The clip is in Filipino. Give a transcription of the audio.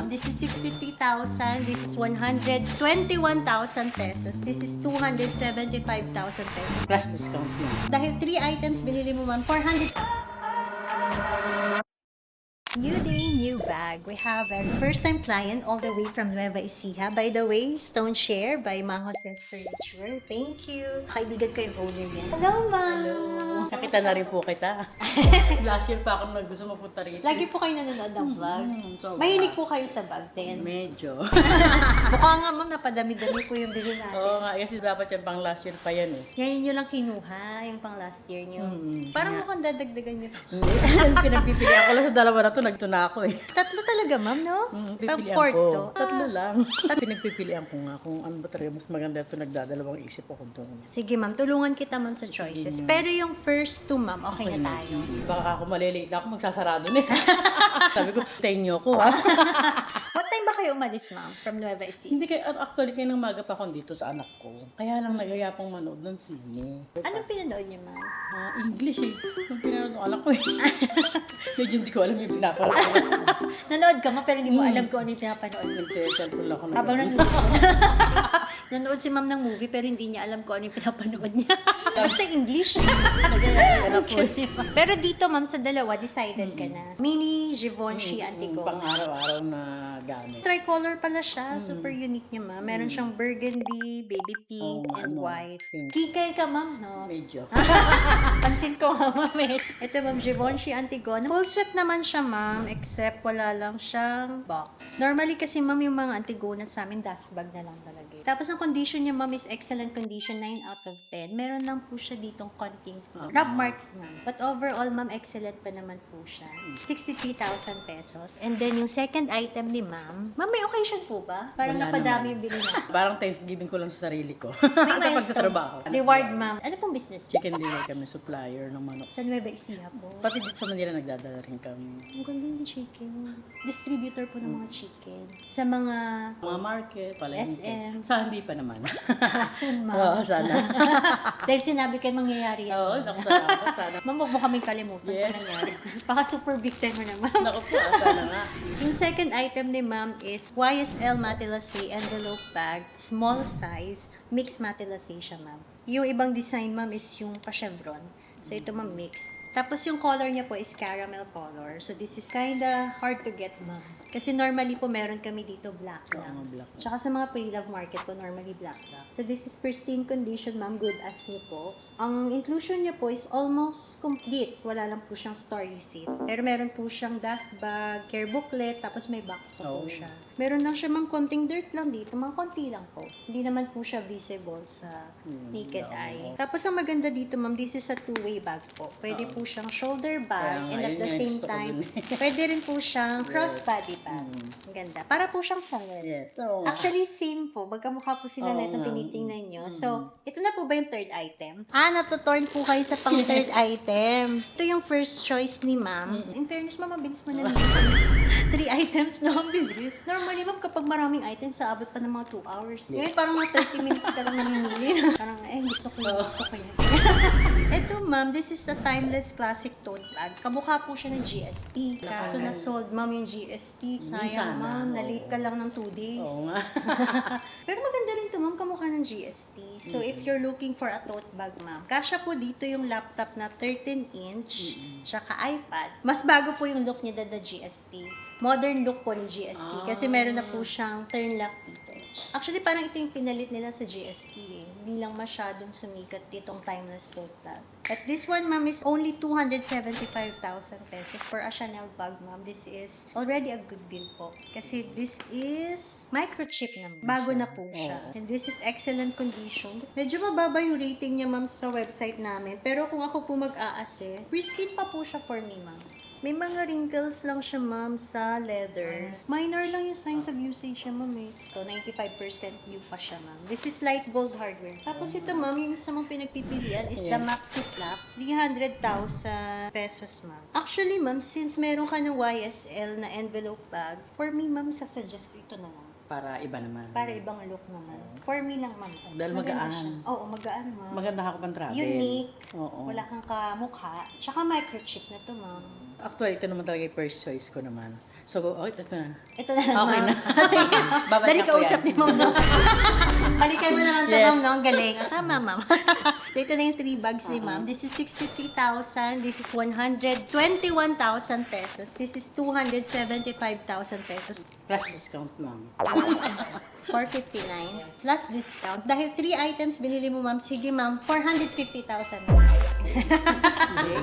ma'am. This is 63,000. This is 121,000 pesos. This is 275,000 pesos. Plus discount na. Dahil 3 items binili mo, ma'am, 400. New day, new bag. We have a first-time client all the way from Nueva Ecija. By the way, Stone Share by Mang Jose's Furniture. Thank you. Kaibigan ko yung owner niya. Hello, ma'am. Hello. Nakita na rin po kita. Last year pa ako gusto mapunta rito. Lagi po kayo nanonood ng vlog. So, Mahilig po kayo sa bag din. medyo. Mukha nga, ma'am, napadami-dami po yung bili natin. Oo nga, kasi dapat yan pang last year pa yan eh. Ngayon nyo lang kinuha, yung pang last year nyo. Parang mukhang dadagdagan nyo. Hindi, pinagpipilian ko lang sa dalawa na to, nagtuna ako eh. Tatlo talaga, ma'am, no? Pang Pipilian fourth ko. to. Tatlo lang. Pinagpipilian ko nga kung ano ba talaga mas maganda ito, nagdadalawang isip ako doon. Sige, ma'am. Tulungan kita, ma'am, sa choices. Pero yung first two, ma'am, okay na tayo. Baka ako malilate na ako, magsasarado na eh. Sabi ko, tayo nyo ko ha. What time ba kayo umalis, ma'am, from Nueva Ecija? Hindi kayo, actually kayo nang maga pa ako dito sa anak ko. Kaya lang nagayapang manood ng sine. Anong pinanood niyo, ma'am? English eh. Yung pinanood ng anak ko eh. Medyo hindi ko alam yung pinapanood. Nanood ka, ma'am, pero hindi mo alam kung ano yung pinapanood mo. Nag-cellphone lang ako. Habang nanonood. Nanood si ma'am ng movie, pero hindi niya alam kung ano yung pinapanood niya. Basta English. Nag-anak ko eh. Pero dito, ma'am, sa dalawa, decided ka na. Mini Givenchy Antigo. Pang araw-araw na gamit. Tricolor pala siya. Super unique niya, ma'am. Meron siyang burgundy, baby pink, Oh, and ano, white. pink. Kikay ka, ma'am, no? Medyo. Pansin ko nga, ma'am. Ito, ma'am, Givenchy Antigone. Full set naman siya, ma'am, except wala lang siyang box. Normally kasi, ma'am, yung mga Antigona sa amin, dust bag na lang talaga. Tapos, ang condition niya, ma'am, is excellent condition, 9 out of 10. Meron lang po siya ditong konting rub marks, ma'am. But overall, ma'am, excellent pa naman po siya. 63,000 pesos. And then, yung second item ni ma'am, ma'am, may occasion po ba? Parang Wala napadami naman. yung bili natin. Parang Thanksgiving ko lang sa sarili ko. May Kapag sa milestone. trabaho. Reward, ma'am. Ano pong business niyo? Chicken dinner kami, supplier ng manok. Sa Nueva Ecija po. Pati dito sa Manila nagdadala rin kami. Ang ganda yung chicken. Distributor po ng mga chicken. Sa mga Mga market, palengke. SM. Sa hindi pa naman. asun, Oo, ma'am. sana. Dahil sinabi kayo mangyayari yan. Oo, naku, salamat. Sana. Ma'am, huwag mo kaming kalimutan Yes. pa nangyari. Baka super big time mo na, ma'am. Naku po, sana nga. Yung second item ni ma'am is YSL Matelassé envelope bag, small size, mixed Matelassé siya, ma'am. Yung ibang design, ma'am, is yung pa-chevron. So, ito, ma'am, mix. Tapos, yung color niya po is caramel color. So, this is kinda hard to get, ma'am. Kasi normally po, meron kami dito black lang. Oo, black. Tsaka sa mga pre-love market po, normally black lang. So, this is pristine condition, ma'am. Good as new po. Ang inclusion niya po is almost complete. Wala lang po siyang store receipt. Pero meron po siyang dust bag, care booklet, tapos may box pa po Oh. siya. Meron lang siya, ma'am, konting dirt lang dito. Mga konti lang po. Hindi naman po siya visible sa naked eye. Tapos, ang maganda dito, ma'am, this is a two-way bag po. Pwede po siyang shoulder bag, Kaya nga, and at yun the nga yung same gusto ko time, dun eh. pwede rin po siyang crossbody bag. Ang ganda. Para po siyang towel. Yes. So, Actually, same po. Magkamukha po sila Oo na itong nga. tinitingnan nyo. So, ito na po ba yung third item? Natutorn po kayo sa pang third item. Ito yung first choice ni ma'am. In fairness, ma'am, mabilis mo na 3 items na ang bilis. Normally, ma'am, kapag maraming items, aabot pa ng mga 2 hours. Ngayon, parang mga 30 minutes ka lang namimili. Parang, gusto ko yun, gusto ko yun. Ito, ma'am, this is a timeless classic tote bag. Kamukha po siya ng GST. Kaso na-sold, ma'am, yung GST. Sayang, Sana, ma'am, oo. na-late ka lang ng 2 days. oo nga. Pero maganda rin to, ma'am, kamukha ng GST. So, if you're looking for a tote bag, ma'am, kasya po dito yung laptop na 13-inch, tsaka iPad. Mas bago po yung look niya than the GST. Modern look po ni GST. Kasi meron na po siyang turn lock dito. Actually, parang ito yung pinalit nila sa GST eh. Hindi lang masyadong sumikat ditong timeless tote bag. But this one, ma'am, is only 275,000 pesos for a Chanel bag, ma'am. This is already a good deal po. Kasi this is microchip naman. Bago na po siya. And this is excellent condition. Medyo mababa yung rating niya, ma'am, sa website namin. Pero kung ako po mag-a-assess, pristine pa po siya for me, ma'am. May mga wrinkles lang siya, ma'am, sa leather. Minor lang yung signs of usage siya, ma'am, eh. So, 95% new pa siya, ma'am. This is light gold hardware. Tapos ito, ma'am, yung sa mga pinagpipilian is the Maxi Flap. 300,000 pesos, ma'am. Actually, ma'am, since meron ka ng YSL na envelope bag, for me, ma'am, sasuggest ko ito na lang. Para iba naman. Para ibang look naman. For me lang, ma'am. Dahil Maganda magaan. siya. Oo, magaan, ma'am. Maganda ako pang travel. Unique. Oo. Wala kang kamukha. Tsaka microchip na to, ma'am. Actually, ito naman talaga yung first choice ko naman. So, ito na. Ito na lang, Okay ma'am. na. Sige, Babalik dali ako kausap yan. ni ma'am, no? Balikan mo naman ito, Yes. ma'am, no? Ang galing. Tama, ma'am. So, ito na yung 3 bags ni ma'am. This is 63,000. This is 121,000 pesos. This is 275,000 pesos. Plus discount, ma'am. 459 plus discount. Dahil 3 items binili mo, ma'am. Sige, ma'am. 450,000. Hindi.